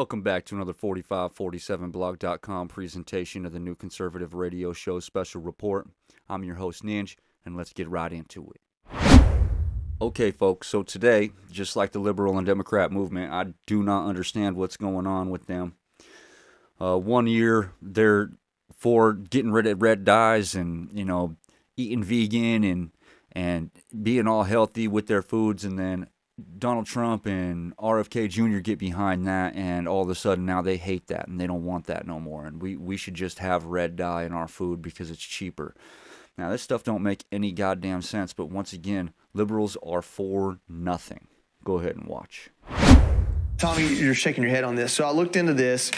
Welcome back to another 4547blog.com presentation of the New Conservative Radio Show Special Report. I'm your host, Ninj, and let's get right into it. Okay, folks, so today, just like the liberal and Democrat movement, I do not understand what's going on with them. 1 year, they're for getting rid of red dyes and, eating vegan and being all healthy with their foods, and then Donald Trump and RFK Jr. get behind that, and all of a sudden now they hate that and they don't want that no more, and we should just have red dye in our food because it's cheaper. Now, this stuff don't make any goddamn sense, but once again, liberals are for nothing. Go ahead and watch. Tommy, you're shaking your head on this. So I looked into this,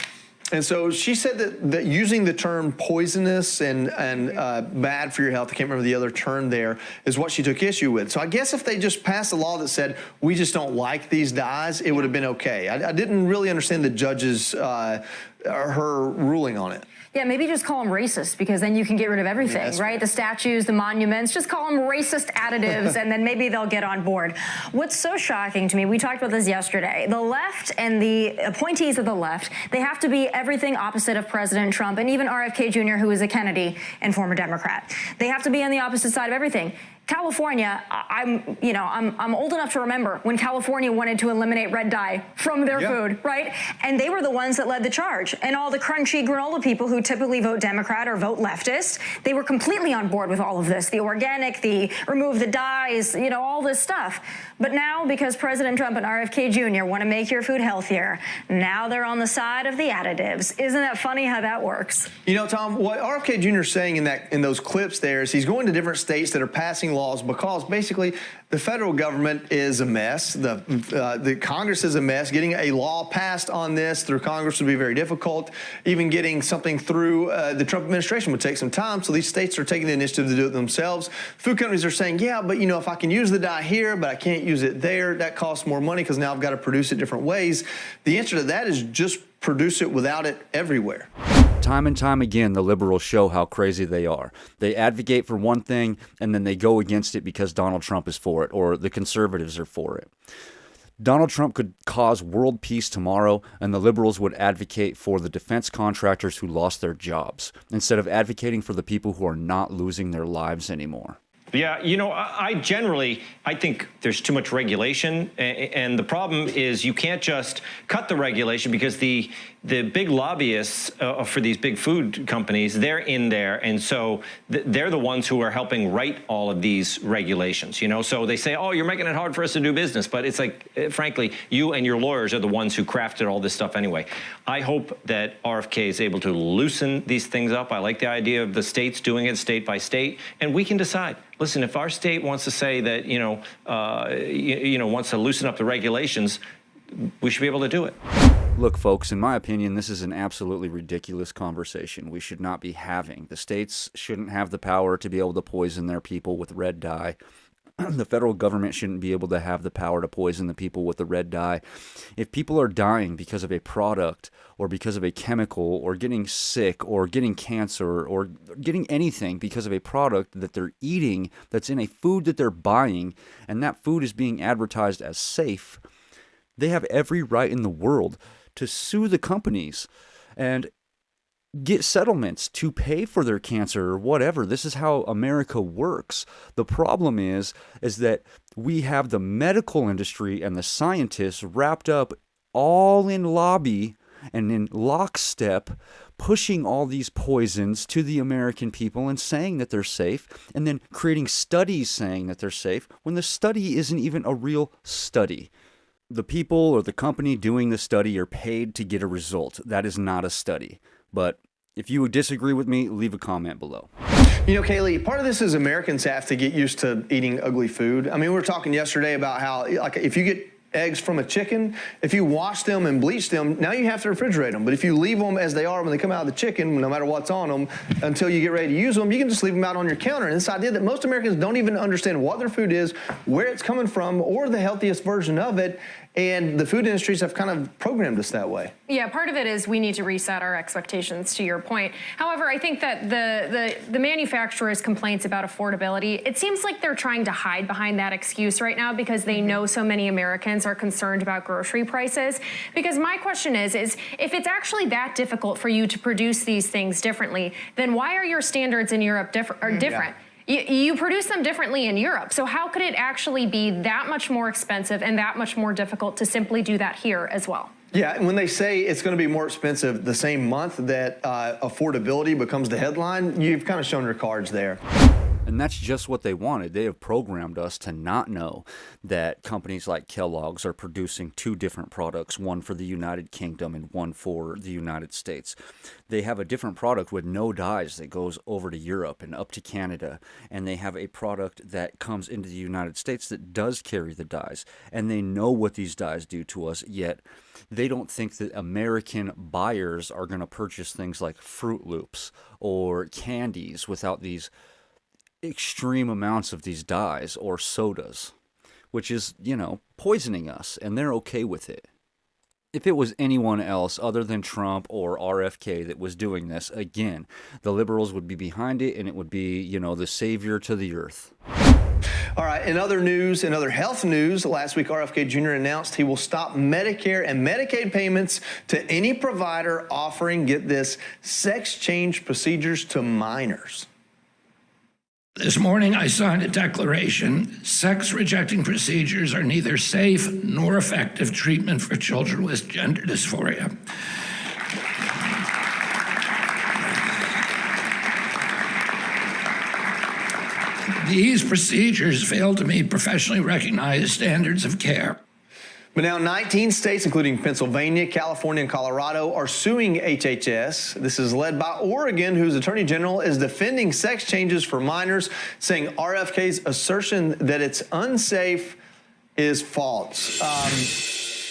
and so she said that using the term poisonous and bad for your health, I can't remember the other term there, is what she took issue with. So I guess if they just passed a law that said, we just don't like these dyes, it would have been okay. I didn't really understand the judge's, her ruling on it. Yeah, maybe just call them racist, because then you can get rid of everything, right? Right? The statues, the monuments, just call them racist additives, and then maybe they'll get on board. What's so shocking to me, we talked about this yesterday, the left and the appointees of the left, they have to be everything opposite of President Trump and even RFK Jr., who is a Kennedy and former Democrat. They have to be on the opposite side of everything. California, I'm old enough to remember when California wanted to eliminate red dye from their food, right? And they were the ones that led the charge. And all the crunchy granola people who typically vote Democrat or vote leftist, they were completely on board with all of this. The organic, the remove the dyes, all this stuff. But now, because President Trump and RFK Jr. want to make your food healthier, now they're on the side of the additives. Isn't that funny how that works? Tom, what RFK Jr. is saying in those clips there is he's going to different states that are passing laws because basically the federal government is a mess. The Congress is a mess. Getting a law passed on this through Congress would be very difficult. Even getting something through the Trump administration would take some time. So these states are taking the initiative to do it themselves. Food companies are saying, yeah, but if I can use the dye here, but I can't use it there, that costs more money because now I've got to produce it different ways. The answer to that is just produce it without it everywhere. Time and time again, the liberals show how crazy they are. They advocate for one thing, and then they go against it because Donald Trump is for it, or the conservatives are for it. Donald Trump could cause world peace tomorrow, and the liberals would advocate for the defense contractors who lost their jobs, instead of advocating for the people who are not losing their lives anymore. Yeah, I think there's too much regulation, and the problem is you can't just cut the regulation because the big lobbyists for these big food companies, they're in there, and so they're the ones who are helping write all of these regulations, So they say, oh, you're making it hard for us to do business, but it's like, frankly, you and your lawyers are the ones who crafted all this stuff anyway. I hope that RFK is able to loosen these things up. I like the idea of the states doing it state by state, and we can decide. Listen, if our state wants to say that, wants to loosen up the regulations, we should be able to do it. Look, folks, in my opinion, this is an absolutely ridiculous conversation we should not be having. The states shouldn't have the power to be able to poison their people with red dye. The federal government shouldn't be able to have the power to poison the people with the red dye. If people are dying because of a product or because of a chemical or getting sick or getting cancer or getting anything because of a product that they're eating that's in a food that they're buying, and that food is being advertised as safe, they have every right in the world to sue the companies and get settlements to pay for their cancer or whatever. This is how America works. The problem is that we have the medical industry and the scientists wrapped up all in lobby and in lockstep, pushing all these poisons to the American people and saying that they're safe, and then creating studies saying that they're safe when the study isn't even a real study. The people or the company doing the study are paid to get a result. That is not a study. But if you would disagree with me, leave a comment below. Kaylee, part of this is Americans have to get used to eating ugly food. I mean, we were talking yesterday about how, if you get eggs from a chicken, if you wash them and bleach them, now you have to refrigerate them. But if you leave them as they are when they come out of the chicken, no matter what's on them, until you get ready to use them, you can just leave them out on your counter. And this idea that most Americans don't even understand what their food is, where it's coming from, or the healthiest version of it, and the food industries have kind of programmed us that way. Yeah, part of it is we need to reset our expectations, to your point. However, I think that the manufacturers' complaints about affordability, it seems like they're trying to hide behind that excuse right now because they know so many Americans are concerned about grocery prices. Because my question is if it's actually that difficult for you to produce these things differently, then why are your standards in Europe different? Yeah. You produce them differently in Europe, so how could it actually be that much more expensive and that much more difficult to simply do that here as well? Yeah, and when they say it's going to be more expensive the same month that affordability becomes the headline, you've kind of shown your cards there. And that's just what they wanted. They have programmed us to not know that companies like Kellogg's are producing two different products, one for the United Kingdom and one for the United States. They have a different product with no dyes that goes over to Europe and up to Canada. And they have a product that comes into the United States that does carry the dyes. And they know what these dyes do to us, yet they don't think that American buyers are going to purchase things like Fruit Loops or candies without these extreme amounts of these dyes or sodas, which is, poisoning us, and they're okay with it. If it was anyone else other than Trump or RFK that was doing this, again, the liberals would be behind it, and it would be, the savior to the earth. All right, in other news, in other health news, last week RFK Jr. announced he will stop Medicare and Medicaid payments to any provider offering, get this, sex change procedures to minors. This morning, I signed a declaration. Sex-rejecting procedures are neither safe nor effective treatment for children with gender dysphoria. These procedures fail to meet professionally recognized standards of care. But now 19 states, including Pennsylvania, California, and Colorado, are suing HHS. This is led by Oregon, whose attorney general is defending sex changes for minors, saying RFK's assertion that it's unsafe is false.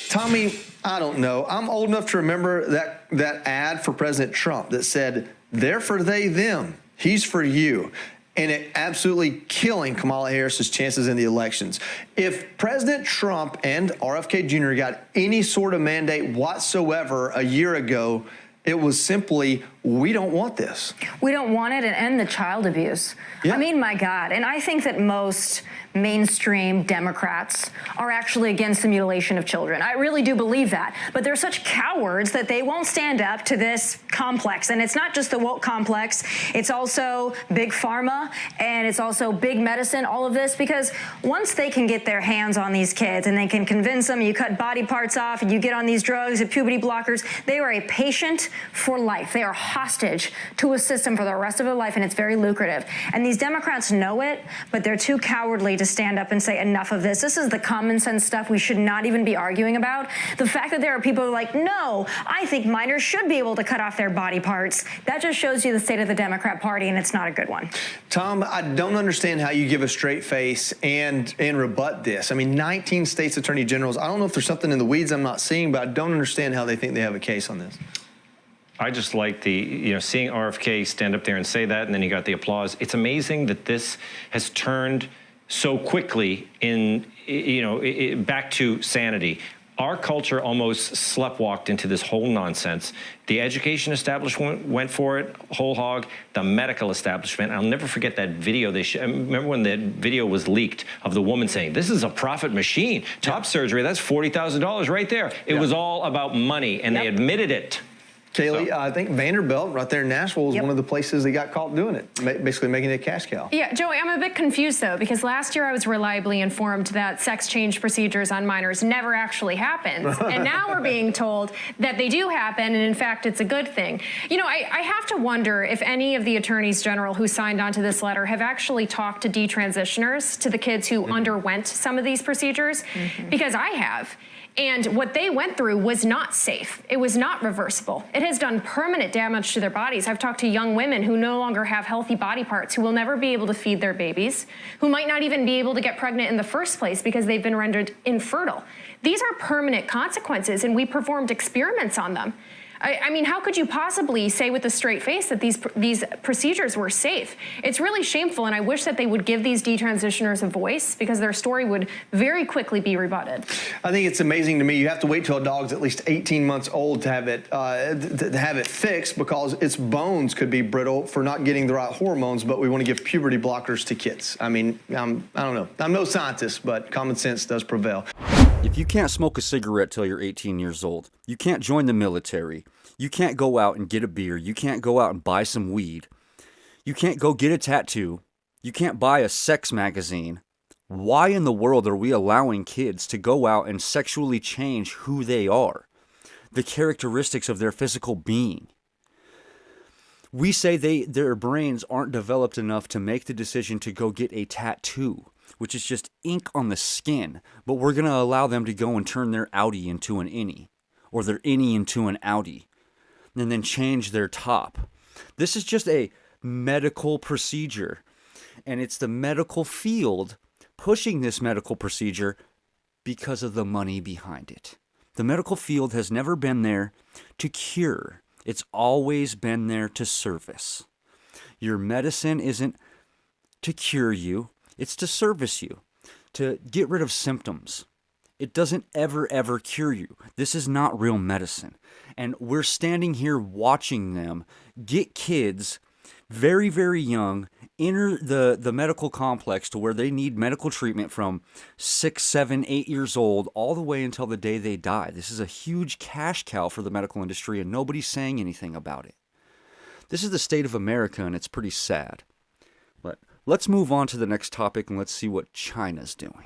Tommy, I don't know. I'm old enough to remember that ad for President Trump that said, "They're for they, them. He's for you." And it absolutely killing Kamala Harris's chances in the elections. If President Trump and RFK Jr. got any sort of mandate whatsoever a year ago, it was simply, we don't want this. We don't want it, and end the child abuse. Yeah. I mean, my God. And I think that most mainstream Democrats are actually against the mutilation of children. I really do believe that. But they're such cowards that they won't stand up to this complex. And it's not just the woke complex. It's also big pharma, and it's also big medicine, all of this, because once they can get their hands on these kids and they can convince them, you cut body parts off and you get on these drugs and puberty blockers, they are a patient for life. They are hostage to a system for the rest of their life, and it's very lucrative. And these Democrats know it, but they're too cowardly to stand up and say enough of this. This is the common sense stuff we should not even be arguing about. The fact that there are people who are like, no, I think minors should be able to cut off their body parts, that just shows you the state of the Democrat Party, and it's not a good one. Tom, I don't understand how you give a straight face and rebut this. I mean, 19 states attorney generals. I don't know if there's something in the weeds I'm not seeing, but I don't understand how they think they have a case on this. I just like seeing RFK stand up there and say that, and then you got the applause. It's amazing that this has turned so quickly back to sanity. Our culture almost sleptwalked into this whole nonsense. The education establishment went for it whole hog. The medical establishment. I'll never forget that video. I remember when that video was leaked of the woman saying, "This is a profit machine. Top surgery, that's $40,000 right there." It was all about money, and they admitted it. Kaylee, I think Vanderbilt right there in Nashville was one of the places they got caught doing it, basically making it a cash cow. Yeah, Joey, I'm a bit confused, though, because last year I was reliably informed that sex change procedures on minors never actually happened. And now we're being told that they do happen, and in fact, it's a good thing. I have to wonder if any of the attorneys general who signed onto this letter have actually talked to detransitioners, to the kids who underwent some of these procedures, because I have. And what they went through was not safe. It was not reversible. It has done permanent damage to their bodies. I've talked to young women who no longer have healthy body parts, who will never be able to feed their babies, who might not even be able to get pregnant in the first place because they've been rendered infertile. These are permanent consequences, and we performed experiments on them. I mean, how could you possibly say with a straight face that these procedures were safe? It's really shameful, and I wish that they would give these detransitioners a voice, because their story would very quickly be rebutted. I think it's amazing to me. You have to wait till a dog's at least 18 months old to have it fixed, because its bones could be brittle for not getting the right hormones. But we want to give puberty blockers to kids. I mean, I don't know. I'm no scientist, but common sense does prevail. If you can't smoke a cigarette till you're 18 years old, you can't join the military, you can't go out and get a beer, you can't go out and buy some weed, you can't go get a tattoo, you can't buy a sex magazine, why in the world are we allowing kids to go out and sexually change who they are, the characteristics of their physical being? We say their brains aren't developed enough to make the decision to go get a tattoo, which is just ink on the skin, but we're going to allow them to go and turn their Audi into an innie, or their innie into an Audi, and then change their top. This is just a medical procedure, and it's the medical field pushing this medical procedure because of the money behind it. The medical field has never been there to cure. It's always been there to service. Your medicine isn't to cure you. It's to service you, to get rid of symptoms. It doesn't ever cure you. This is not real medicine. And we're standing here watching them get kids very, very young, enter the medical complex to where they need medical treatment from 6, 7, 8 years old, all the way until the day they die. This is a huge cash cow for the medical industry, and nobody's saying anything about it. This is the state of America, and it's pretty sad. But let's move on to the next topic, and let's see what China's doing.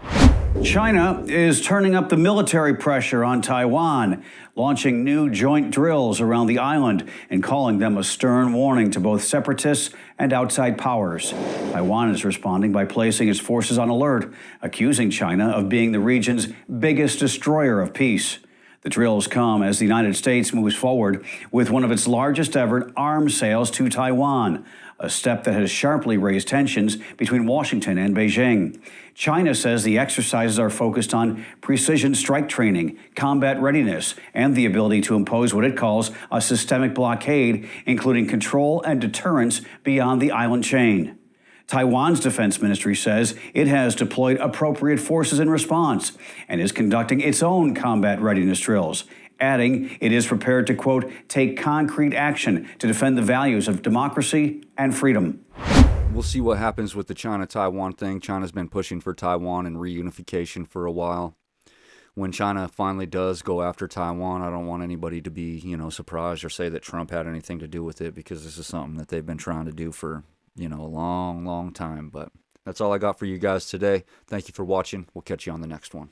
China is turning up the military pressure on Taiwan, launching new joint drills around the island and calling them a stern warning to both separatists and outside powers. Taiwan is responding by placing its forces on alert, accusing China of being the region's biggest destroyer of peace. The drills come as the United States moves forward with one of its largest ever arms sales to Taiwan, a step that has sharply raised tensions between Washington and Beijing. China says the exercises are focused on precision strike training, combat readiness, and the ability to impose what it calls a systemic blockade, including control and deterrence beyond the island chain. Taiwan's defense ministry says it has deployed appropriate forces in response and is conducting its own combat readiness drills, adding it is prepared to, quote, take concrete action to defend the values of democracy and freedom. We'll see what happens with the China-Taiwan thing. China's been pushing for Taiwan and reunification for a while. When China finally does go after Taiwan, I don't want anybody to be, surprised or say that Trump had anything to do with it, because this is something that they've been trying to do for, a long, long time. But that's all I got for you guys today. Thank you for watching. We'll catch you on the next one.